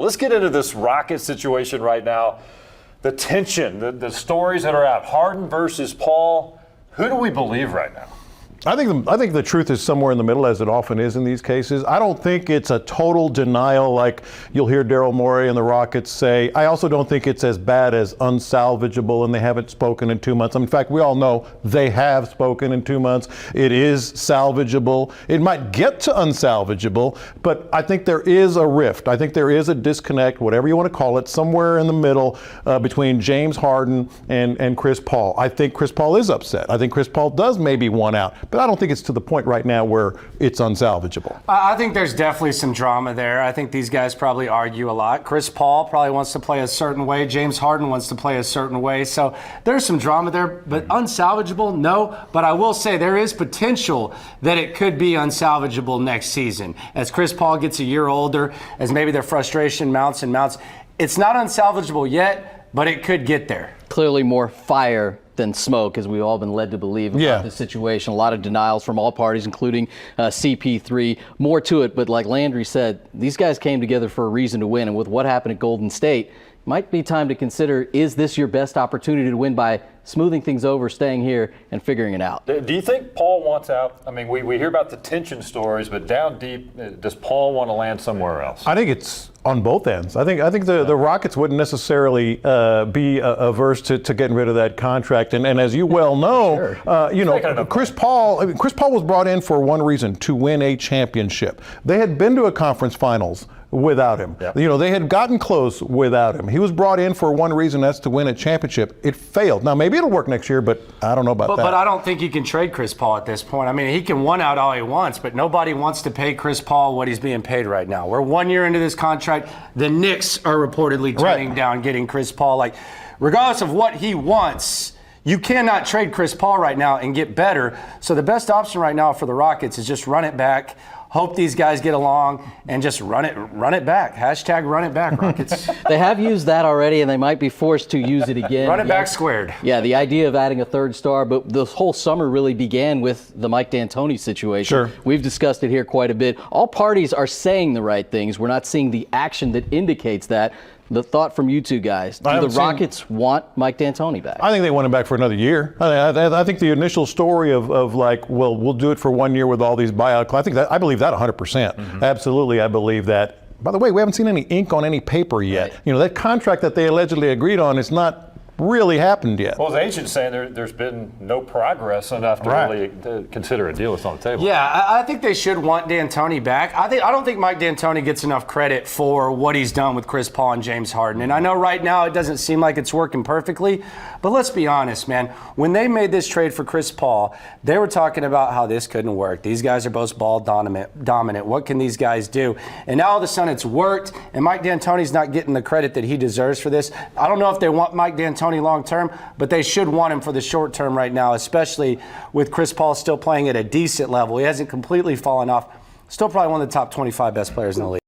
Let's get into this Rocket situation right now. The tension, the stories that are out. Harden versus Paul. Who do we believe right now? I think the truth is somewhere in the middle, as it often is in these cases. I don't think it's a total denial like you'll hear Daryl Morey and the Rockets say. I also don't think it's as bad as unsalvageable and they haven't spoken in 2 months. In fact, we all know they have spoken in 2 months. It is salvageable. It might get to unsalvageable, but I think there is a rift. I think there is a disconnect, whatever you want to call it, somewhere in the middle between James Harden and Chris Paul. I think Chris Paul is upset. I think Chris Paul does maybe want out. But I don't think it's to the point right now where it's unsalvageable. I think there's definitely some drama there. I think these guys probably argue a lot. Chris Paul probably wants to play a certain way. James Harden wants to play a certain way. So there's some drama there. But unsalvageable, no. But I will say there is potential that it could be unsalvageable next season. As Chris Paul gets a year older, as maybe their frustration mounts and mounts. It's not unsalvageable yet, but it could get there. Clearly more fire than smoke, as we've all been led to believe about the situation. A lot of denials from all parties, including CP3. More to it, but like Landry said, these guys came together for a reason to win, and with what happened at Golden State, might be time to consider, is this your best opportunity to win by smoothing things over, staying here, and figuring it out? Do you think Paul wants out? I mean, we hear about the tension stories, but down deep, does Paul want to land somewhere else? I think it's on both ends. I think the Rockets wouldn't necessarily be averse to getting rid of that contract. And as you well know, Chris Paul was brought in for one reason: to win a championship. They had been to a conference finals without him. Yep. They had gotten close without him. He was brought in for one reason, that's to win a championship. It failed. Now, maybe it'll work next year, but I don't know about that. But I don't think you can trade Chris Paul at this point. I mean, he can one out all he wants, but nobody wants to pay Chris Paul what he's being paid right now. We're 1 year into this contract. The Knicks are reportedly turning down getting Chris Paul. Like, regardless of what he wants, you cannot trade Chris Paul right now and get better. So the best option right now for the Rockets is just run it back. Hope these guys get along and just run it back. Hashtag run it back, Rockets. They have used that already, and they might be forced to use it again. Run it back squared. Yeah, the idea of adding a third star, but this whole summer really began with the Mike D'Antoni situation. Sure. We've discussed it here quite a bit. All parties are saying the right things. We're not seeing the action that indicates that. The thought from you two guys, do the Rockets want Mike D'Antoni back? I think they want him back for another year. I think the initial story of like, well, we'll do it for 1 year with all these buyout, I believe that 100%. Mm-hmm. Absolutely, I believe that. By the way, we haven't seen any ink on any paper yet. Right. That contract that they allegedly agreed on is not really happened yet. Well, the agent's saying there's been no progress enough to really consider a deal that's on the table. Yeah, I think they should want D'Antoni back. I don't think Mike D'Antoni gets enough credit for what he's done with Chris Paul and James Harden. And I know right now it doesn't seem like it's working perfectly, but let's be honest, man. When they made this trade for Chris Paul, they were talking about how this couldn't work. These guys are both ball dominant. What can these guys do? And now all of a sudden it's worked, and Mike D'Antoni's not getting the credit that he deserves for this. I don't know if they want Mike D'Antoni long term, but they should want him for the short term right now, especially with Chris Paul still playing at a decent level. He hasn't completely fallen off. Still probably one of the top 25 best players in the league.